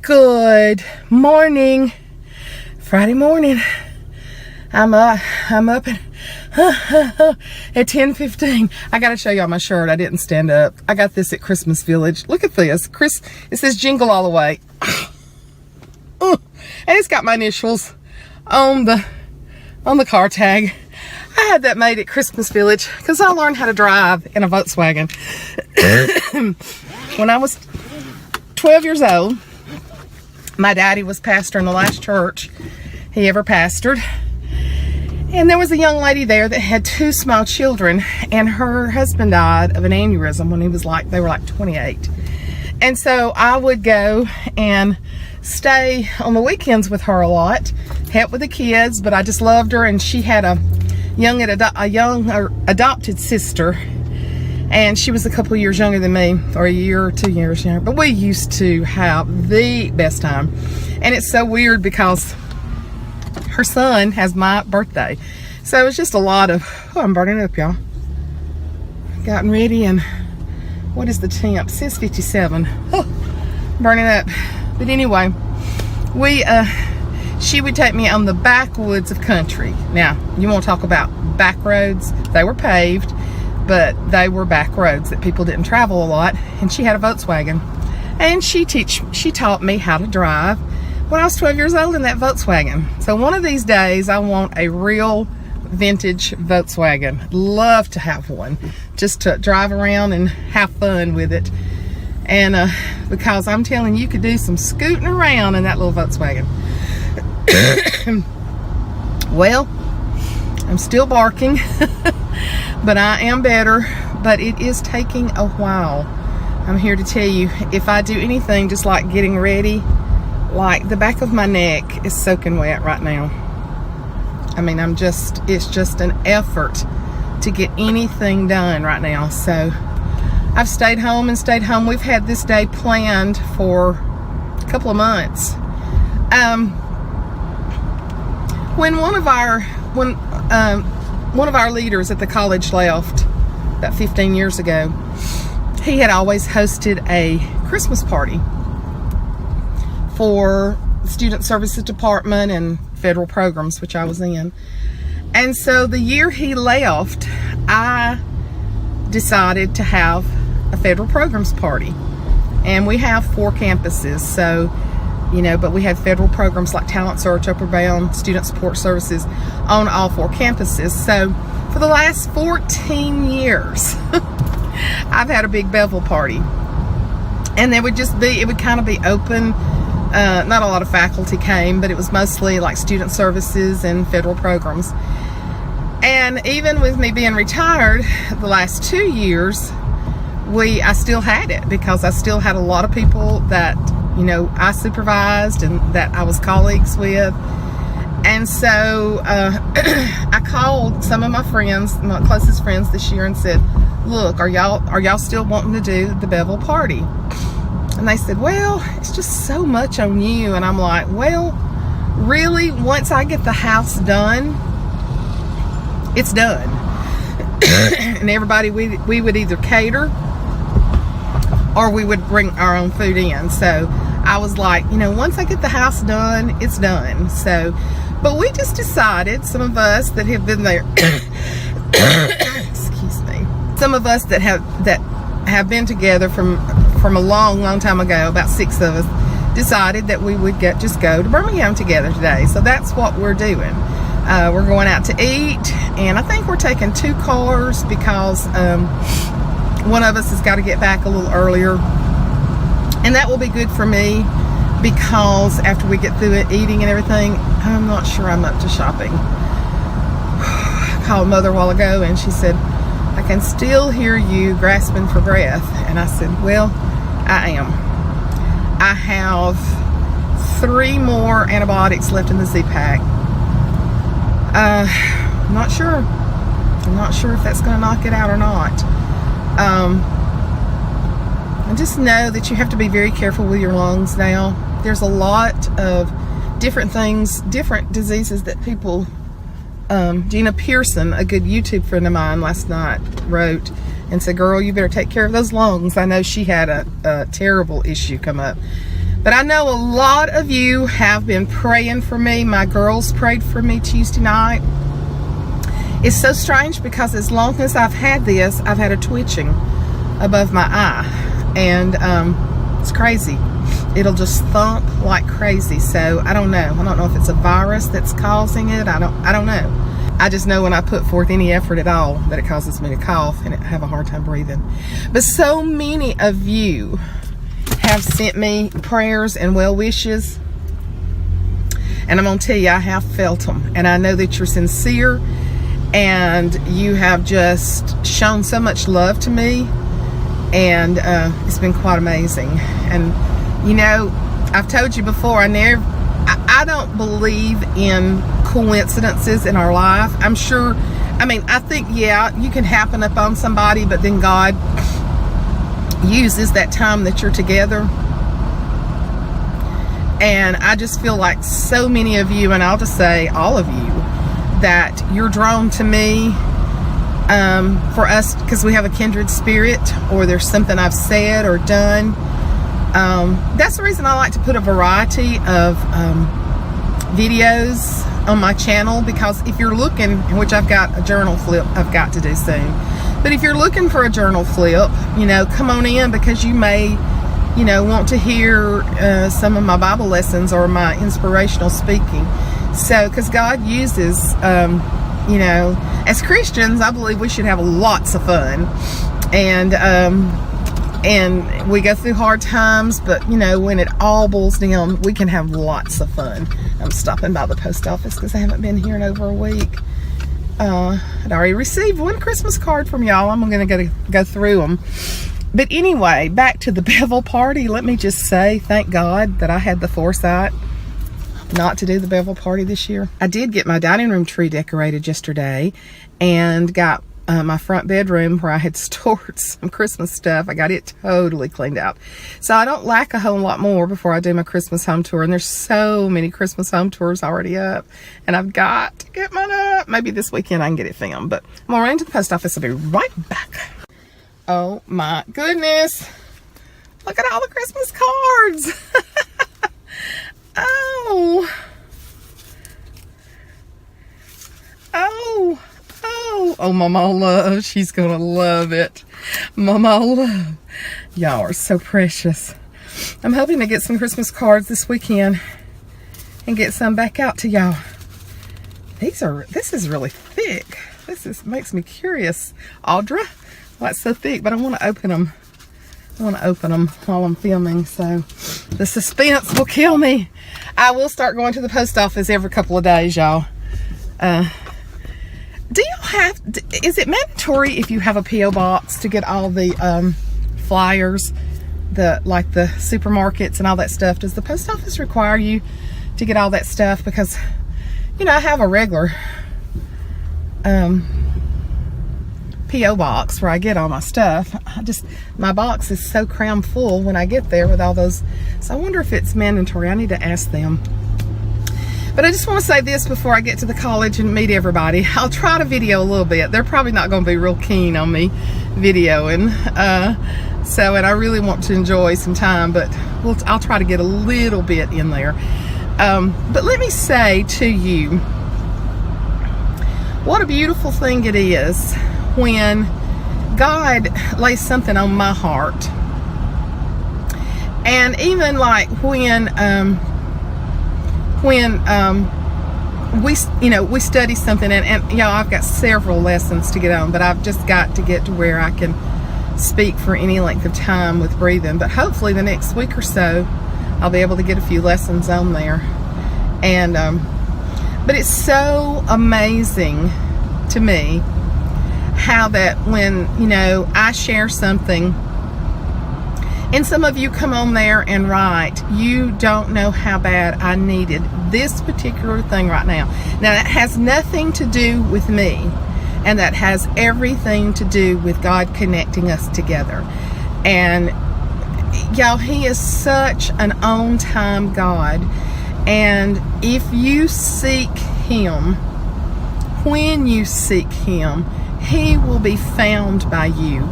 Good morning. Friday morning. I'm up at 10:15. I gotta show y'all my shirt. I didn't stand up. I got this at Christmas Village. Look at this. It says Jingle All the Way. And it's got my initials on the car tag. I had that made at Christmas Village because I learned how to drive in a Volkswagen when I was 12 years old. My daddy was pastor in the last church he ever pastored. And there was a young lady there that had two small children, and her husband died of an aneurysm when they were like 28. And so I would go and stay on the weekends with her a lot, help with the kids, but I just loved her. And she had a young adopted sister, and she was a couple of years younger than me, or a year or 2 years younger. But we used to have the best time. And it's so weird because her son has my birthday. So it was just a lot of, I'm burning up, y'all. Gotten ready, and what is the temp? It says 57. Burning up. But anyway, she would take me on the backwoods of country. Now, you want to talk about back roads? They were paved, but they were back roads that people didn't travel a lot. And she had a Volkswagen, and she taught me how to drive when I was 12 years old in that Volkswagen. So one of these days, I want a real vintage Volkswagen. Love to have one, just to drive around and have fun with it. And because I'm telling you, could do some scooting around in that little Volkswagen. Well, I'm still barking, but I am better. But it is taking a while. I'm here to tell you, if I do anything just like getting ready, like the back of my neck is soaking wet right now. I mean, it's just an effort to get anything done right now. So I've stayed home. We've had this day planned for a couple of months. When one of our leaders at the college left about 15 years ago, he had always hosted a Christmas party for the Student Services Department and federal programs, which I was in. And so the year he left, I decided to have a federal programs party. And we have 4 campuses, so, but we have federal programs like Talent Search, Upward Bound, Student Support Services on all 4 campuses. So for the last 14 years, I've had a big bevel party. And it would kind of be open. Not a lot of faculty came, but it was mostly like student services and federal programs. And even with me being retired the last 2 years, I still had it because I still had a lot of people that, I supervised and that I was colleagues with. And so I called some of my friends, my closest friends this year, and said, look, are y'all still wanting to do the bevel party? And they said, well, it's just so much on you. And I'm like, well, really, once I get the house done, it's done. And everybody, we would either cater or we would bring our own food in. So I was like, once I get the house done, it's done. So, but we just decided, some of us that have been there, excuse me, some of us that have been together from a long time ago, about 6 of us, decided that we would just go to Birmingham together today. So that's what we're doing. We're going out to eat, and I think we're taking 2 cars because one of us has got to get back a little earlier. And that will be good for me because after we get through it, eating and everything, I'm not sure I'm up to shopping. I called Mother a while ago, and she said, I can still hear you grasping for breath. And I said, well, I am. I have 3 more antibiotics left in the Z-Pack. I'm not sure. I'm not sure if that's going to knock it out or not. I just know that you have to be very careful with your lungs now. There's a lot of different things, different diseases that people, Gina Pearson, a good YouTube friend of mine last night, wrote and said, girl, you better take care of those lungs. I know she had a terrible issue come up. But I know a lot of you have been praying for me. My girls prayed for me Tuesday night. It's so strange because as long as I've had this, I've had a twitching above my eye. And it's crazy. It'll just thump like crazy. So I don't know. I don't know if it's a virus that's causing it. I don't know. I just know when I put forth any effort at all that it causes me to cough and have a hard time breathing. But so many of you have sent me prayers and well wishes. And I'm going to tell you, I have felt them. And I know that you're sincere. And you have just shown so much love to me. And it's been quite amazing. And, you know, I've told you before, I don't believe in coincidences in our life. I'm sure, I think, yeah, you can happen upon somebody, but then God uses that time that you're together. And I just feel like so many of you, and I'll just say all of you, that you're drawn to me for us because we have a kindred spirit, or there's something I've said or done. That's the reason I like to put a variety of videos on my channel, because if you're looking, which I've got a journal flip I've got to do soon, but if you're looking for a journal flip, you know, come on in, because you may, you know, want to hear some of my Bible lessons or my inspirational speaking. So, because God uses, you know, as Christians, I believe we should have lots of fun, and we go through hard times, but, you know, when it all boils down, we can have lots of fun. I'm stopping by the post office because I haven't been here in over a week. I'd already received one Christmas card from y'all. I'm going to go through them. But anyway, back to the Bevel party. Let me just say, thank God that I had the foresight not to do the Bevel party this year. I did get my dining room tree decorated yesterday, and got my front bedroom where I had stored some Christmas stuff. I got it totally cleaned out. So I don't lack a whole lot more before I do my Christmas home tour. And there's so many Christmas home tours already up, and I've got to get mine up. Maybe this weekend I can get it filmed, but I'm gonna run into the post office. I'll be right back. Oh my goodness. Look at all the Christmas cards. Oh, Mama Love, she's gonna love it. Mama Love, y'all are so precious. I'm hoping to get some Christmas cards this weekend and get some back out to y'all. This is really thick. Makes me curious, Audra. Why it's so thick, but I want to open them. I want to open them while I'm filming, so the suspense will kill me. I will start going to the post office every couple of days, y'all. Is it mandatory if you have a P.O. box to get all the flyers, like the supermarkets and all that stuff? Does the post office require you to get all that stuff? Because, you know, I have a regular P.O. box where I get all my stuff. My box is so crammed full when I get there with all those. So I wonder if it's mandatory. I need to ask them. But I just want to say this before I get to the college and meet everybody. I'll try to video a little bit. They're probably not going to be real keen on me videoing. And I really want to enjoy some time, but I'll try to get a little bit in there. But let me say to you, what a beautiful thing it is when God lays something on my heart. And even like when we study something, and y'all, I've got several lessons to get on, but I've just got to get to where I can speak for any length of time with breathing. But hopefully the next week or so I'll be able to get a few lessons on there. And but it's so amazing to me how that when, you know, I share something and some of you come on there and write, you don't know how bad I needed this particular thing right now. Now that has nothing to do with me, and that has everything to do with God connecting us together. And y'all, He is such an on-time God. And if you seek Him, when you seek Him, He will be found by you.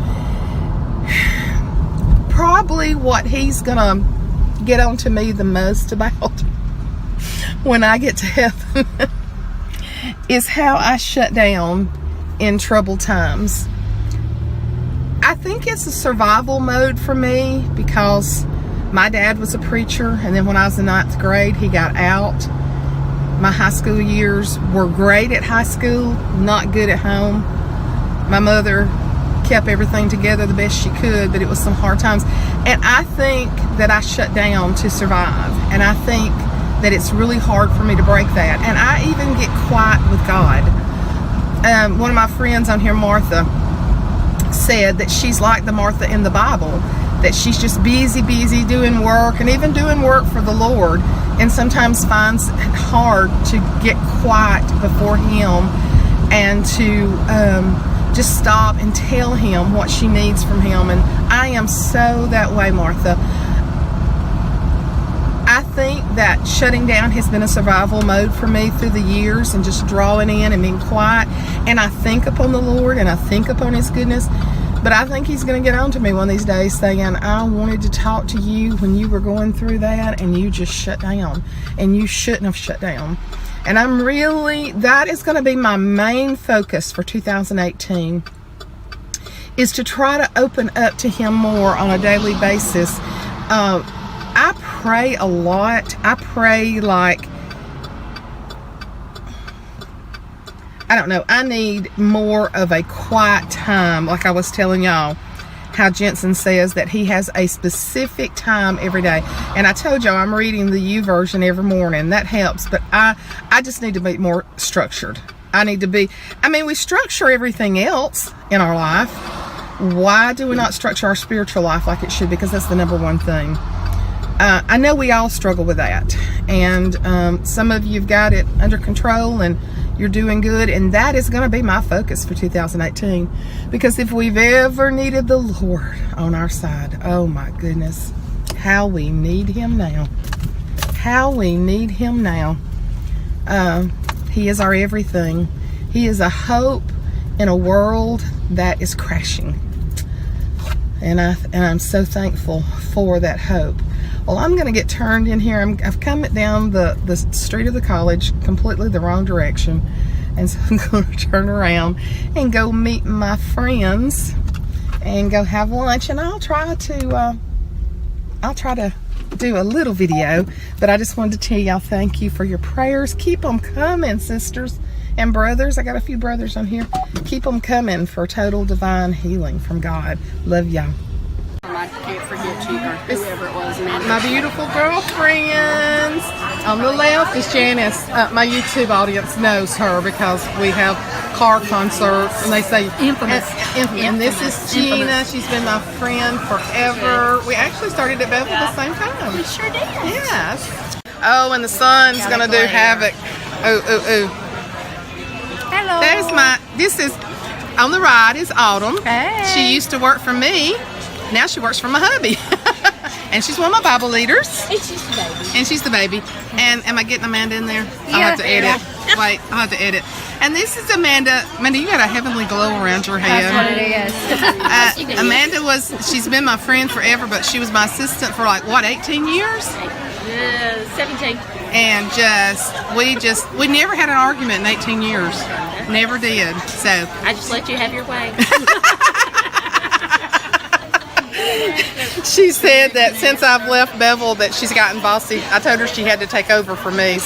Probably what He's gonna get on to me the most about when I get to heaven is how I shut down in troubled times. I think it's a survival mode for me because my dad was a preacher, and then when I was in 9th grade, he got out. My high school years were great at high school, not good at home. My mother kept everything together the best she could, but it was some hard times. And I think that I shut down to survive. And I think that it's really hard for me to break that. And I even get quiet with God. One of my friends on here, Martha, said that she's like the Martha in the Bible, that she's just busy doing work, and even doing work for the Lord, and sometimes finds it hard to get quiet before Him and to just stop and tell Him what she needs from Him. And I am so that way, Martha. I think that shutting down has been a survival mode for me through the years, and just drawing in and being quiet. And I think upon the Lord, and I think upon His goodness. But I think He's going to get on to me one of these days saying, I wanted to talk to you when you were going through that, and you just shut down. And you shouldn't have shut down. And that is going to be my main focus for 2018, is to try to open up to Him more on a daily basis. I pray a lot. I pray like, I don't know, I need more of a quiet time. Like I was telling y'all, how Jensen says that he has a specific time every day. And I told y'all I'm reading the YouVersion every morning. That helps. But I just need to be more structured. We structure everything else in our life. Why do we not structure our spiritual life like it should? Because that's the number one thing. I know we all struggle with that. And some of you've got it under control, and you're doing good, and that is going to be my focus for 2018, because if we've ever needed the Lord on our side, oh my goodness, how we need Him now. He is our everything. He is a hope in a world that is crashing, and I'm so thankful for that hope. Well, I'm going to get turned in here. I've come down the street of the college completely the wrong direction. And so I'm going to turn around and go meet my friends and go have lunch. And I'll try to do a little video. But I just wanted to tell y'all thank you for your prayers. Keep them coming, sisters and brothers. I got a few brothers on here. Keep them coming for total divine healing from God. Love y'all. I can't forget you, or whoever it was, man. My beautiful girlfriends. On the left is Janice. My YouTube audience knows her because we have car concerts, and they say Infamous. And this is Gina. She's been my friend forever. We actually started at Bethel the same time. We sure did. Yes. Oh, and the sun's gonna do havoc. Oh. Hello. This is, on the right is Autumn. Hey. She used to work for me. Now she works for my hubby. And she's one of my Bible leaders. And she's the baby. And am I getting Amanda in there? I'll have to edit. Wait, I'll have to edit. And this is Amanda. Amanda, you got a heavenly glow around your head. That's what it is. Amanda she's been my friend forever, but she was my assistant for 18 years? 17. And we never had an argument in 18 years. Never did. So I just let you have your way. She said that since I've left Bevel that she's gotten bossy. I told her she had to take over for me.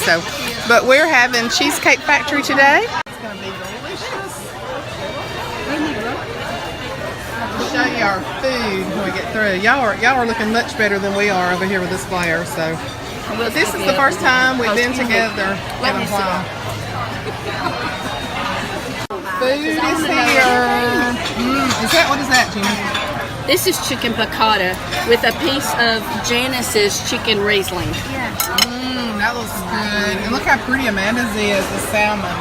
But we're having Cheesecake Factory today. It's going to be delicious. We'll show you our food when we get through. Y'all are looking much better than we are over here with this flyer. But this is the first time we've been together in a while. Food is here. What is that, Gina? This is chicken piccata with a piece of Janice's chicken Riesling. That looks good. And look how pretty Amanda's is, the salmon.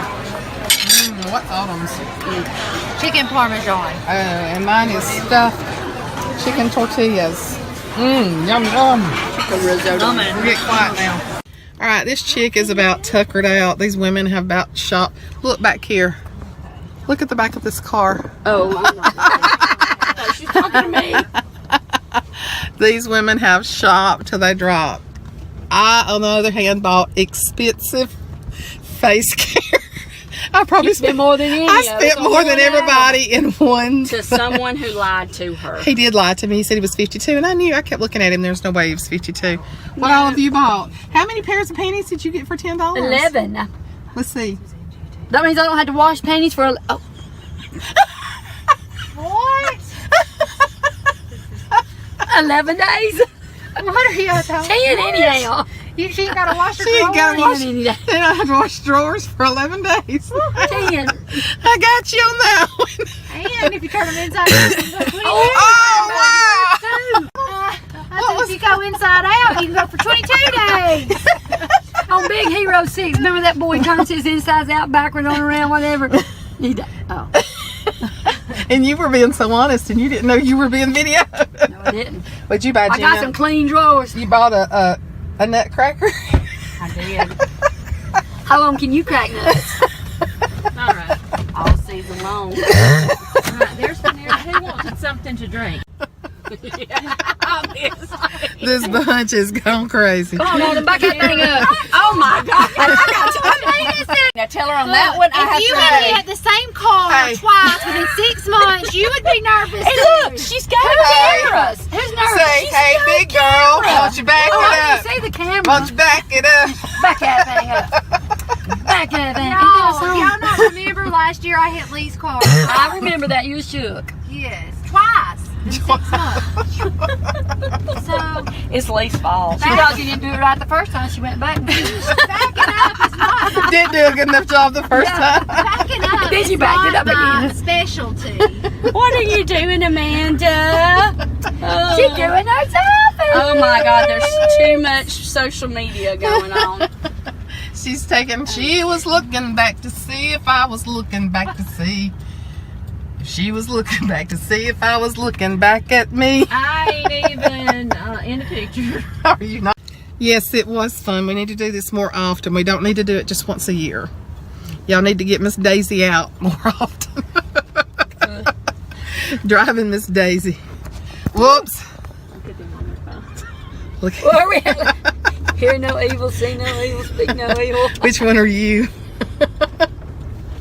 What's Autumn's? Chicken parmesan. And mine is stuffed chicken tortillas. Yum. Chicken risotto. We'll get quiet now. All right, this chick is about tuckered out. These women have about shot. Look back here. Look at the back of this car. Oh, she's talking to me. These women have shopped till they dropped. I, on the other hand, bought expensive face care. I probably spent more than any. I spent more than everybody in one. To someone who lied to her. He did lie to me. He said he was 52, and I knew. I kept looking at him. There's no way he was 52. What all of you bought? How many pairs of panties did you get for $10? 11. Let's see. That means I don't have to wash panties for. Oh. What? 11 days. What are you talking 10 anyhow. She ain't got to wash her She ain't got to wash. 10 They don't have to wash drawers for 11 days. 10. I got you on that one. And if you turn them inside out, Oh, wow. if you go inside out, you can go for 22 days. On Big Hero 6, remember that boy turns his insides out, backward, on around, whatever. Oh. And you were being so honest, and you didn't know you were being videoed. No, I didn't. What'd you buy, Gina? I got some clean drawers. You bought a nutcracker? I did. How long can you crack nuts? All right. All season long. All right. There's who wanted something to drink. Yeah, obviously. This bunch is gone crazy. Come on, Adam, back that thing up. Oh my God. Now tell her on that one. If you had hit the same car twice within 6 months, you would be nervous. Hey, look, she's got cameras. Who's nervous? Say, hey, big girl, won't you back I it can up? see the camera. Won't you back it up? Back that thing up. Back that thing up. Y'all not remember last year I hit Lee's car? I remember that. You was shook. Yes, twice in 6 months. So It's Lee's fault. She thought you didn't do it right the first time. She went back. backing up is not my, Didn't do a good enough job the first time. backing up. Then is you backed it not up my again. specialty. What are you doing, Amanda? She's doing her selfie. Oh my God, there's too much social media going on. She's taking, she was looking back to see if I was looking back to see. If she was looking back to see if I was looking back at me. I ain't even in the picture. Are you not? Yes, it was fun. We need to do this more often. We don't need to do it just once a year. Y'all need to get Miss Daisy out more often. Driving Miss Daisy. Whoops. Look. Where are we at? Hear no evil, see no evil, speak no evil. Which one are you?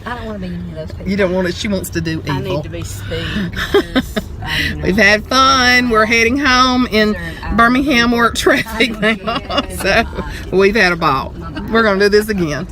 I don't want to be any of those people. You don't want it. She wants to do evil. I need to be speak. We've had fun. We're heading home in Birmingham work traffic now. So we've had a ball. We're going to do this again.